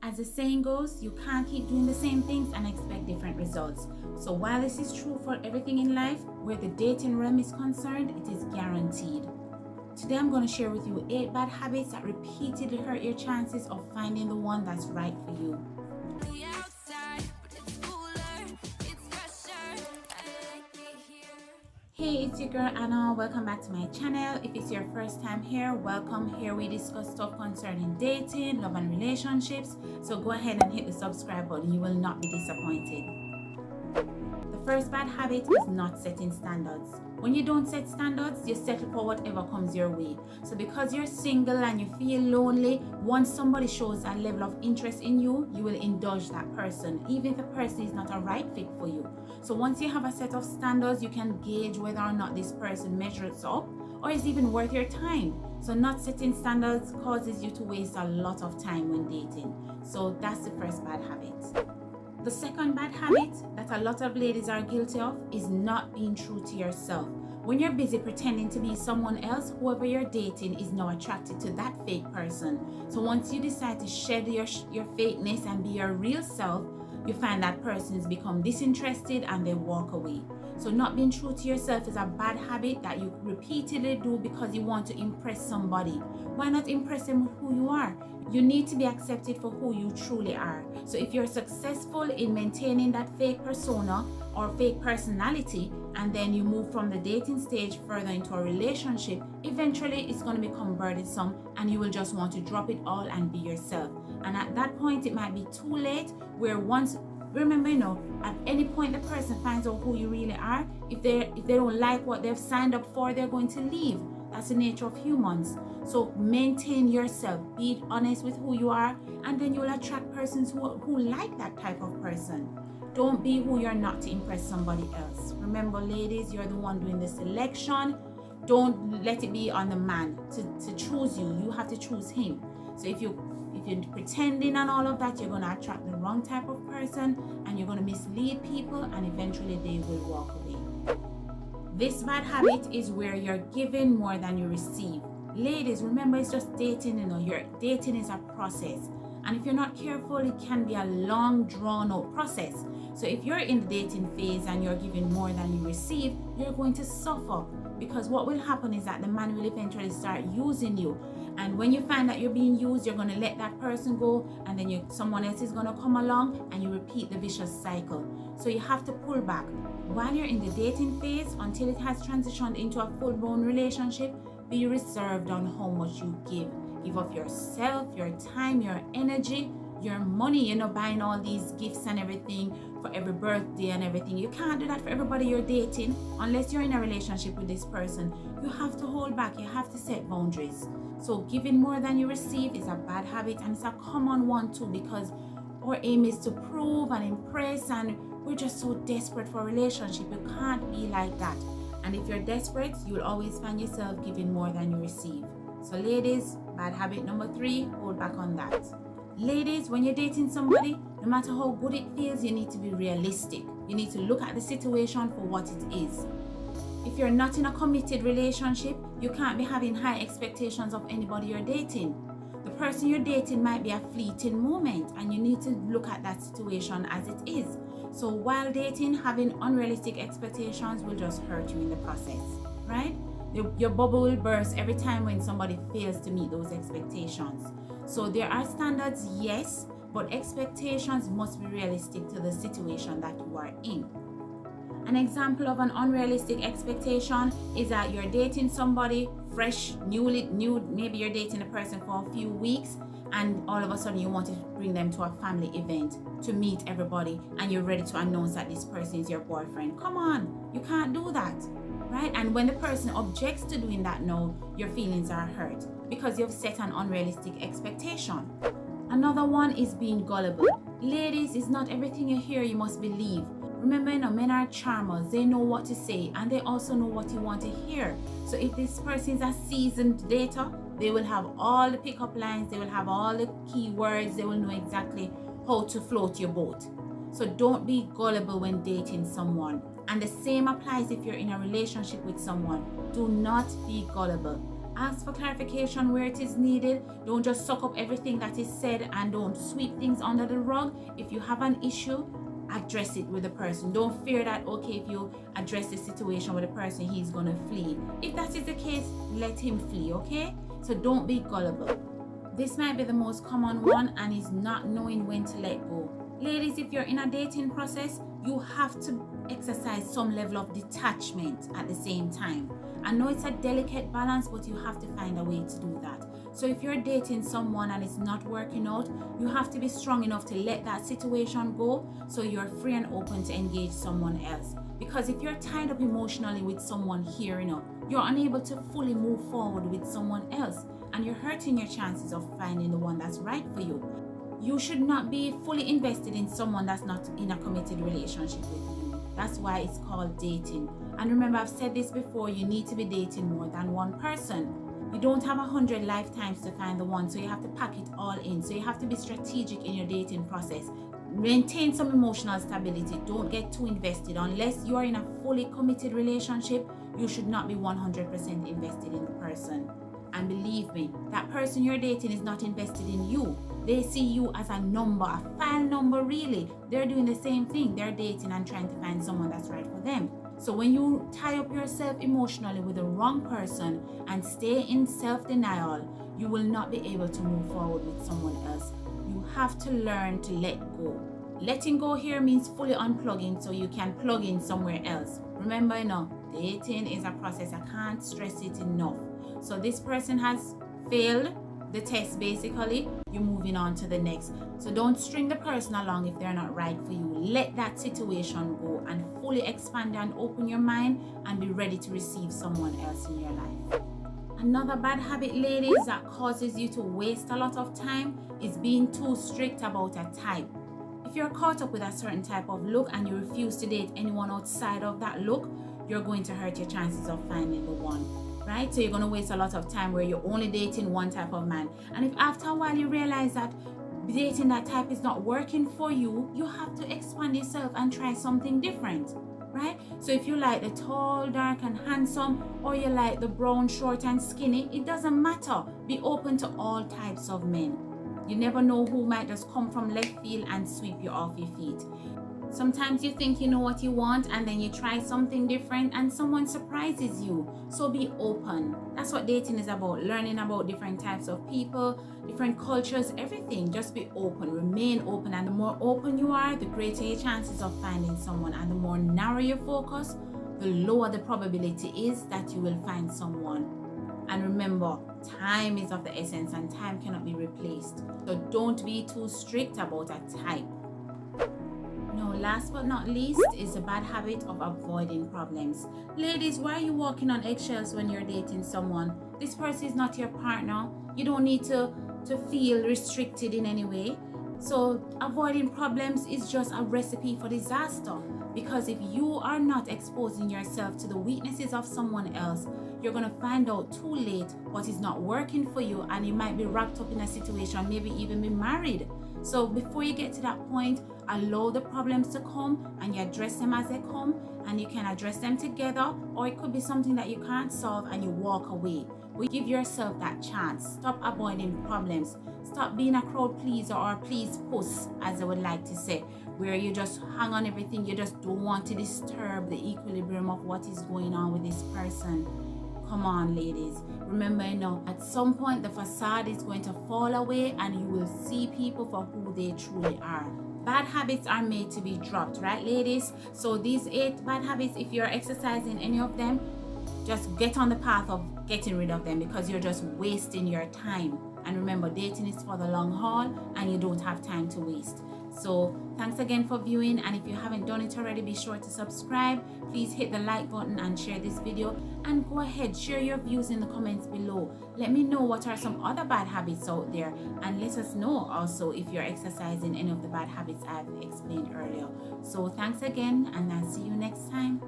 As the saying goes, you can't keep doing the same things and expect different results. So while this is true for everything in life, where the dating realm is concerned, it is guaranteed. Today I'm going to share with you 8 bad habits that repeatedly hurt your chances of finding the one that's right for you. Hey, it's your girl Anna. Welcome back to my channel. If it's your first time here, welcome. Here we discuss stuff concerning dating, love and relationships. So go ahead and hit the subscribe button. You will not be disappointed. The first bad habit is not setting standards. When you don't set standards, you settle for whatever comes your way. So because you're single and you feel lonely, once somebody shows a level of interest in you, you will indulge that person, even if the person is not a right fit for you. So once you have a set of standards, you can gauge whether or not this person measures up or is even worth your time. So not setting standards causes you to waste a lot of time when dating. So that's the first bad habit. The second bad habit that a lot of ladies are guilty of is not being true to yourself. When you're busy pretending to be someone else, whoever you're dating is now attracted to that fake person. So once you decide to shed your fakeness and be your real self, you find that person has become disinterested and they walk away. So not being true to yourself is a bad habit that you repeatedly do because you want to impress somebody. Why not impress them with who you are? You need to be accepted for who you truly are. So if you're successful in maintaining that fake persona or fake personality, and then you move from the dating stage further into a relationship, eventually it's going to become burdensome and you will just want to drop it all and be yourself. And at that point, it might be too late, where once, remember, at any point the person finds out who you really are, if they don't like what they've signed up for, they're going to leave. That's the nature of humans. So maintain yourself, be honest with who you are, and then you'll attract persons who like that type of person. Don't be who you're not to impress somebody else. Remember, ladies, you're the one doing the selection. Don't let it be on the man to choose you. You have to choose him. So if you're pretending and all of that, you're going to attract the wrong type of person and you're going to mislead people, and eventually they will walk away. This bad habit is where you're giving more than you receive. Ladies, remember, it's just dating. Your dating is a process, and if you're not careful, it can be a long, drawn out process. So if you're in the dating phase and you're giving more than you receive, you're going to suffer, because what will happen is that the man will eventually start using you. And when you find that you're being used, you're going to let that person go, and then someone else is going to come along, and you repeat the vicious cycle. So you have to pull back. While you're in the dating phase, until it has transitioned into a full-blown relationship, be reserved on how much you give. Give of yourself, your time, your energy, your money, buying all these gifts and everything for every birthday and everything. You can't do that for everybody you're dating unless you're in a relationship with this person. You have to hold back. You have to set boundaries. So giving more than you receive is a bad habit, and it's a common one too, because our aim is to prove and impress, and we're just so desperate for a relationship. You can't be like that. And if you're desperate, you'll always find yourself giving more than you receive. So ladies, bad habit number 3, hold back on that. Ladies, when you're dating somebody, no matter how good it feels, you need to be realistic. You need to look at the situation for what it is. If you're not in a committed relationship, you can't be having high expectations of anybody you're dating. The person you're dating might be a fleeting moment, and you need to look at that situation as it is. So while dating, having unrealistic expectations will just hurt you in the process, right? Your bubble will burst every time when somebody fails to meet those expectations. So there are standards, yes, but expectations must be realistic to the situation that you are in. An example of an unrealistic expectation is that you're dating somebody fresh, new, maybe you're dating a person for a few weeks, and all of a sudden you want to bring them to a family event to meet everybody, and you're ready to announce that this person is your boyfriend. Come on, you can't do that, right? And when the person objects to doing that now, your feelings are hurt because you've set an unrealistic expectation. Another one is being gullible. Ladies, it's not everything you hear you must believe. Remember, men are charmers. They know what to say, and they also know what you want to hear. So if this person is a seasoned dater, they will have all the pickup lines, they will have all the keywords, they will know exactly how to float your boat. So don't be gullible when dating someone. And the same applies if you're in a relationship with someone. Do not be gullible. Ask for clarification where it is needed. Don't just suck up everything that is said and don't sweep things under the rug. If you have an issue, address it with the person. Don't fear that, okay, if you address the situation with the person, he's going to flee. If that is the case, let him flee, okay? So don't be gullible. This might be the most common one, and is not knowing when to let go. Ladies, if you're in a dating process, you have to exercise some level of detachment at the same time. I know it's a delicate balance, but you have to find a way to do that. So if you're dating someone and it's not working out, you have to be strong enough to let that situation go so you're free and open to engage someone else. Because if you're tied up emotionally with someone here, you're unable to fully move forward with someone else, and you're hurting your chances of finding the one that's right for you. You should not be fully invested in someone that's not in a committed relationship with you. That's why it's called dating. And remember, I've said this before, you need to be dating more than one person. You don't have 100 lifetimes to find the one, so you have to pack it all in. So you have to be strategic in your dating process. Maintain some emotional stability. Don't get too invested. Unless you are in a fully committed relationship, you should not be 100% invested in the person. And believe me, that person you're dating is not invested in you. They see you as a number, a file number really. They're doing the same thing. They're dating and trying to find someone that's right for them. So when you tie up yourself emotionally with the wrong person and stay in self-denial, you will not be able to move forward with someone else. You have to learn to let go. Letting go here means fully unplugging so you can plug in somewhere else. Remember, dating is a process. I can't stress it enough. So this person has failed the test, basically. You're moving on to the next. So don't string the person along if they're not right for you. Let that situation go and fully expand and open your mind and be ready to receive someone else in your life. Another bad habit, ladies, that causes you to waste a lot of time is being too strict about a type. If you're caught up with a certain type of look and you refuse to date anyone outside of that look, you're going to hurt your chances of finding the one. Right? So you're going to waste a lot of time where you're only dating one type of man. And if after a while you realize that dating that type is not working for you, you have to expand yourself and try something different. Right? So if you like the tall, dark, and handsome, or you like the brown, short, and skinny, it doesn't matter. Be open to all types of men. You never know who might just come from left field and sweep you off your feet. Sometimes you think you know what you want and then you try something different and someone surprises you. So be open. That's what dating is about. Learning about different types of people, different cultures, everything. Just be open. Remain open. And the more open you are, the greater your chances of finding someone. And the more narrow your focus, the lower the probability is that you will find someone. And remember, time is of the essence and time cannot be replaced. So don't be too strict about a type. Now, last but not least is the bad habit of avoiding problems. Ladies, why are you walking on eggshells when you're dating someone? This person is not your partner. You don't need to feel restricted in any way. So avoiding problems is just a recipe for disaster. Because if you are not exposing yourself to the weaknesses of someone else, you're going to find out too late what is not working for you, and you might be wrapped up in a situation, maybe even be married. So before you get to that point, allow the problems to come and you address them as they come, and you can address them together, or it could be something that you can't solve and you walk away. But give yourself that chance. Stop avoiding problems. Stop being a crowd pleaser or please puss, as I would like to say, where you just hang on everything. You just don't want to disturb the equilibrium of what is going on with this person. Come on, ladies. Remember, at some point the facade is going to fall away and you will see people for who they truly are. Bad habits are made to be dropped, right, ladies? So these 8 bad habits, if you're exercising any of them, just get on the path of getting rid of them, because you're just wasting your time. And remember, dating is for the long haul and you don't have time to waste. So thanks again for viewing, and if you haven't done it already, be sure to subscribe. Please hit the like button and share this video, and go ahead, share your views in the comments below. Let me know what are some other bad habits out there, and let us know also if you're exercising any of the bad habits I've explained earlier. So thanks again, and I'll see you next time.